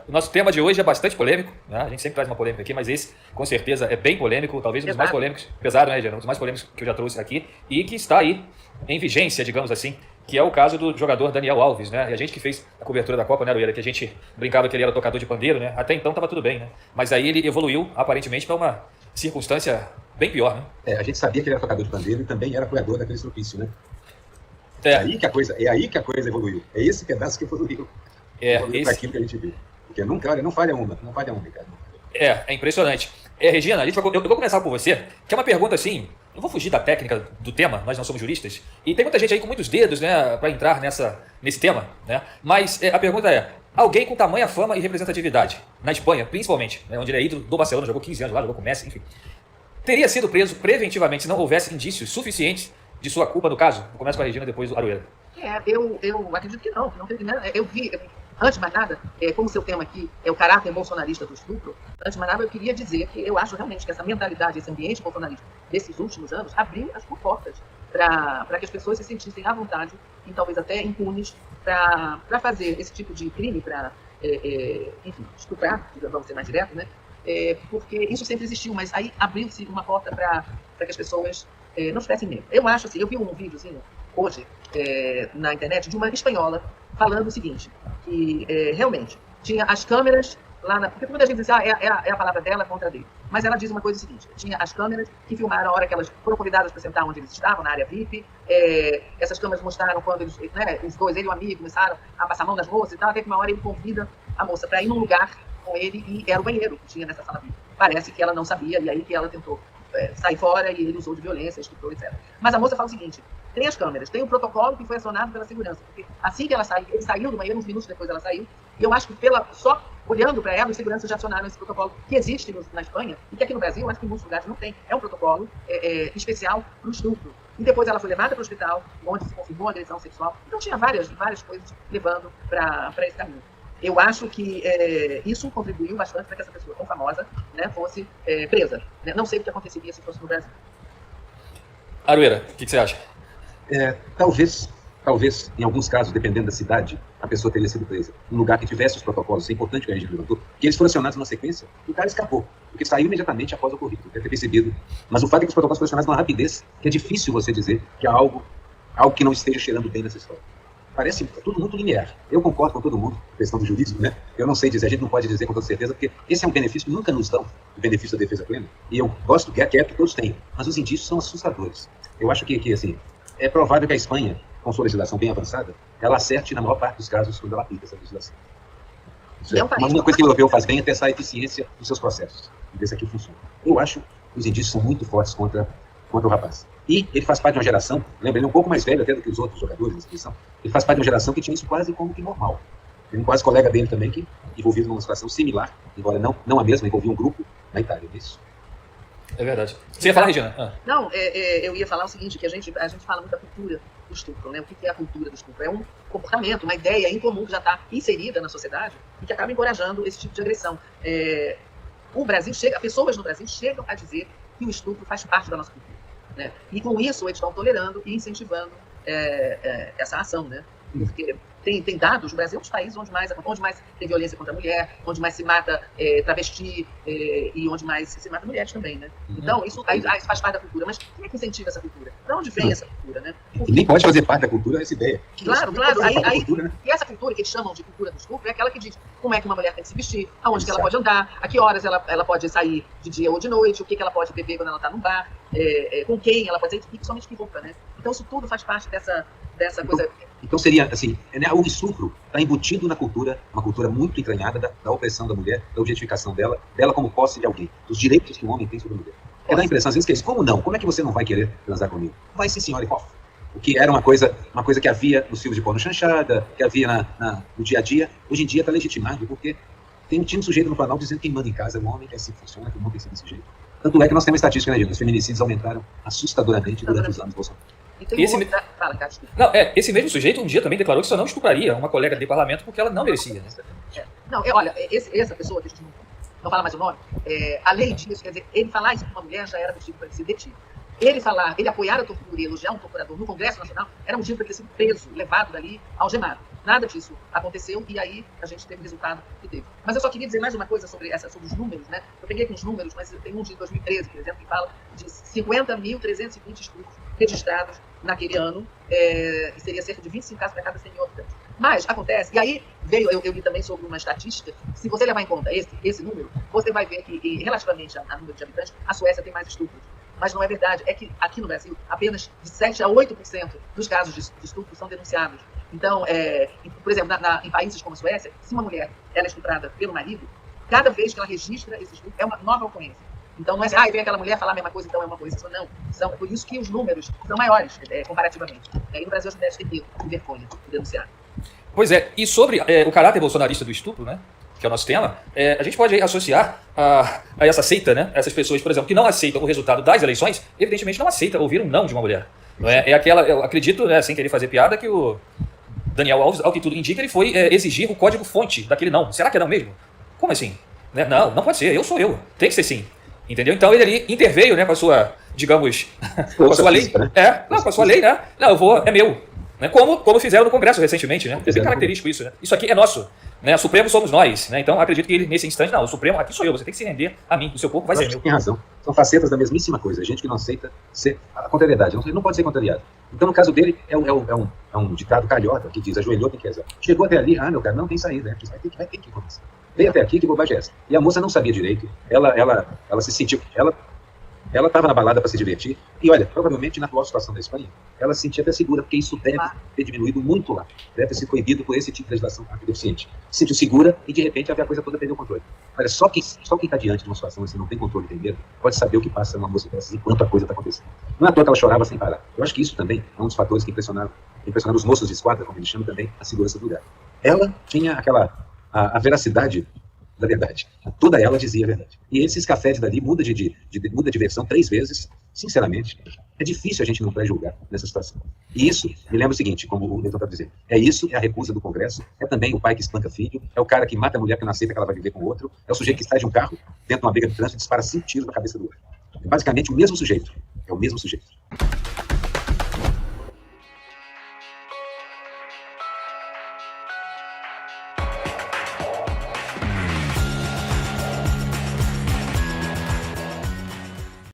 o nosso tema de hoje é bastante polêmico, né? A gente sempre traz uma polêmica aqui, mas esse, com certeza, é bem polêmico, talvez um dos mais polêmicos, pesado, né, Regiana? Um dos mais polêmicos que eu já trouxe aqui, e que está aí em vigência, digamos assim, que é o caso do jogador Daniel Alves, né? E a gente que fez a cobertura da Copa, né, Aroeira, que a gente brincava que ele era tocador de pandeiro, né? Até então estava tudo bem, né? Mas aí ele evoluiu, aparentemente, para uma circunstância bem pior, né? A gente sabia que ele era tocador de pandeiro e também era apoiador daquele estropício, né? É. É aí que a coisa evoluiu. É esse pedaço que evoluiu. Evoluiu para aquilo que a gente viu. Porque nunca, não falha uma, Ricardo. É impressionante. Regina, eu vou começar com você, que é uma pergunta assim, não vou fugir da técnica do tema, nós não somos juristas, e tem muita gente aí com muitos dedos, né, para entrar nesse tema, né? Mas a pergunta é, alguém com tamanha fama e representatividade, na Espanha, principalmente, né, onde ele é ídolo do Barcelona, jogou 15 anos lá, jogou com o Messi, enfim, teria sido preso preventivamente se não houvesse indícios suficientes de sua culpa no caso? Eu começo com a Regina, depois o Aroeira. Eu acredito que não teve nada. Eu vi, antes de mais nada, como o seu tema aqui é o caráter bolsonarista do estupro, antes de mais nada eu queria dizer que eu acho realmente que essa mentalidade, esse ambiente bolsonarista desses últimos anos, abriu as portas para que as pessoas se sentissem à vontade e talvez até impunes para fazer esse tipo de crime, para, enfim, estuprar, vamos ser mais direto, né? Porque isso sempre existiu, mas aí abriu-se uma porta para que as pessoas não tivessem medo. Eu acho assim, eu vi um videozinho hoje na internet de uma espanhola falando o seguinte, que realmente tinha as câmeras lá porque muita gente diz assim, é a palavra dela contra dele. Mas ela diz uma coisa seguinte, tinha as câmeras que filmaram a hora que elas foram convidadas para sentar onde eles estavam, na área VIP, essas câmeras mostraram quando eles, né, os dois, ele e o amigo, começaram a passar a mão nas moças e tal, até que uma hora ele convida a moça para ir num lugar com ele e era o banheiro que tinha nessa sala VIP. Parece que ela não sabia e aí que ela tentou sair fora e ele usou de violência, estuprou, etc. Mas a moça fala o seguinte, tem as câmeras, tem o protocolo que foi acionado pela segurança, porque assim que ela saiu, ele saiu do banheiro, uns minutos depois ela saiu, e eu acho que só olhando para ela, os seguranças já acionaram esse protocolo que existe na Espanha, e que aqui no Brasil, acho que em muitos lugares não tem, é um protocolo especial para o estupro. E depois ela foi levada para o hospital, onde se confirmou a agressão sexual, então tinha várias coisas levando para esse caminho. Eu acho que isso contribuiu bastante para que essa pessoa tão famosa, né, fosse presa. Né? Não sei o que aconteceria se fosse no Brasil. Aroeira, o que você acha? Talvez, em alguns casos, dependendo da cidade, a pessoa teria sido presa. Um lugar que tivesse os protocolos, é importante que a gente levantou, que eles foram acionados na sequência, e o cara escapou, porque saiu imediatamente após o ocorrido, deve ter percebido. Mas o fato é que os protocolos foram acionados numa rapidez, que é difícil você dizer que há algo que não esteja cheirando bem nessa história. Parece tudo muito linear. Eu concordo com todo mundo, questão do jurídico, né? Eu não sei dizer, a gente não pode dizer com toda certeza, porque esse é um benefício que nunca nos dão, o benefício da defesa plena, e eu gosto que que todos tenham, mas os indícios são assustadores. Eu acho que assim, é provável que a Espanha, com sua legislação bem avançada, ela acerte na maior parte dos casos quando ela aplica essa legislação. Mas uma coisa que o europeu faz bem é testar a eficiência dos seus processos, e ver se aqui funciona. Eu acho que os indícios são muito fortes contra o rapaz. E ele faz parte de uma geração, lembra, ele é um pouco mais velho até do que os outros jogadores da inscrição, ele faz parte de uma geração que tinha isso quase como que normal. Tem um quase colega dele também que envolvido numa situação similar, embora não a mesma, envolvia um grupo na Itália, é isso? É verdade. Você ia falar, Regina? Não, eu ia falar o seguinte, que a gente fala muito da cultura do estupro, né? O que é a cultura do estupro? É um comportamento, uma ideia incomum que já está inserida na sociedade e que acaba encorajando esse tipo de agressão. Pessoas no Brasil chegam a dizer que o estupro faz parte da nossa cultura. Né? E com isso eles estão tolerando e incentivando essa ação, né? Porque tem dados, o Brasil é um dos países onde mais tem violência contra a mulher, onde mais se mata travesti e onde mais se mata mulheres também, né? Então isso faz parte da cultura, mas quem é que incentiva essa cultura? De onde vem essa cultura, né? E nem pode fazer parte da cultura essa ideia. Claro. Cultura, né? E essa cultura que eles chamam de cultura do estupro é aquela que diz como é que uma mulher tem que se vestir, aonde que ela pode andar, a que horas ela pode sair de dia ou de noite, o que ela pode beber quando ela está num bar, com quem ela pode sair, e principalmente que roupa, né? Então isso tudo faz parte dessa coisa. Então seria assim, o estupro está embutido na cultura, uma cultura muito entranhada da opressão da mulher, da objetificação dela como posse de alguém, dos direitos que o homem tem sobre a mulher. Dá a impressão, às vezes, que é isso. Como não? Como é que você não vai querer transar comigo? Vai sim, senhora, e pof. O que era uma coisa que havia nos filmes de porno chanchada, que havia no dia a dia, hoje em dia está legitimado, porque tinha um sujeito no canal dizendo que quem manda em casa é um homem, que assim funciona, que o mundo tem que ser desse jeito. Tanto é que nós temos estatística, né, gente? Os feminicídios aumentaram assustadoramente durante os anos do Bolsonaro. Esse mesmo sujeito um dia também declarou que só não estupraria uma colega de parlamento porque ela não merecia. Né? Olha, essa pessoa, que a gente não fala mais o nome, a lei diz, quer dizer, ele falar isso para uma mulher já era motivo para ele ser detido. Ele apoiar a tortura e elogiar um torturador no Congresso Nacional era motivo para ele ter sido preso, levado dali, algemado. Nada disso aconteceu e aí a gente teve o resultado que teve. Mas eu só queria dizer mais uma coisa sobre os números, né? Eu peguei aqui uns números, mas tem um de 2013, por exemplo, que fala de 50.320 estupros registrados naquele ano, e seria cerca de 25 casos para cada 100 mil habitantes. Mas acontece, e aí eu li também sobre uma estatística, se você levar em conta esse número, você vai ver que, relativamente a número de habitantes, a Suécia tem mais estupros. Mas não é verdade, é que aqui no Brasil, apenas de 7 a 8% dos casos de estupro são denunciados. Então, por exemplo, em países como a Suécia, se uma mulher ela é estuprada pelo marido, cada vez que ela registra esse estupro, é uma nova ocorrência. Então, não é assim, vem aquela mulher falar a mesma coisa, então é uma coisa. Não, por isso que os números são maiores, comparativamente. E no Brasil, as mulheres têm medo, vergonha de denunciar. Pois é, e sobre o caráter bolsonarista do estupro, né, que é o nosso tema, a gente pode associar a essa seita, né, essas pessoas, por exemplo, que não aceitam o resultado das eleições, evidentemente não aceitam ouvir um não de uma mulher. Não é aquela, eu acredito, né, sem querer fazer piada, que o Daniel Alves, ao que tudo indica, ele foi exigir o código-fonte daquele não. Será que é não mesmo? Como assim? Né? Não pode ser, eu sou eu, tem que ser sim. Entendeu? Então ele ali interveio, né, com a sua, digamos, com a sua lei. Com a sua lei, né? Não, é meu. Né? Como fizeram no Congresso recentemente, né? É bem característico isso, né? Isso aqui é nosso. Né? O Supremo somos nós, né? Então acredito que ele, nesse instante, não, o Supremo aqui sou eu, você tem que se render a mim, o seu corpo vai ser meu. Tem razão. São facetas da mesmíssima coisa. Gente que não aceita ser a contrariedade. Não pode ser contrariado. Então, no caso dele, é um ditado calhota que diz: ajoelhou, tem que rezar. Chegou até ali, meu cara, não tem saída, né? Vai ter que começar. Veio até aqui, que bobagem é essa? E a moça não sabia direito. Ela se sentiu. Ela estava na balada para se divertir. E olha, provavelmente na atual situação da Espanha, ela se sentia até segura, porque isso deve ter diminuído muito lá. Deve ter sido proibido por esse tipo de legislação antideficiente. Se sentiu segura e de repente a coisa toda perdeu o controle. Olha, só quem está diante de uma situação assim, não tem controle, tem medo, pode saber o que passa numa moça dessas enquanto a coisa está acontecendo. Não é à toa que ela chorava sem parar. Eu acho que isso também é um dos fatores que impressionaram os moços de esquadra, como eles chamam também, a segurança do lugar. Ela tinha a veracidade da verdade. Toda ela dizia a verdade. E esses cafés dali muda de versão 3 vezes, sinceramente. É difícil a gente não pré-julgar nessa situação. E isso me lembra o seguinte, como o Newton está dizendo, é a recusa do Congresso, é também o pai que espanca filho, é o cara que mata a mulher que não aceita que ela vai viver com o outro, é o sujeito que sai de um carro, dentro de uma briga de trânsito e dispara 5 tiros na cabeça do outro. É basicamente o mesmo sujeito. É o mesmo sujeito.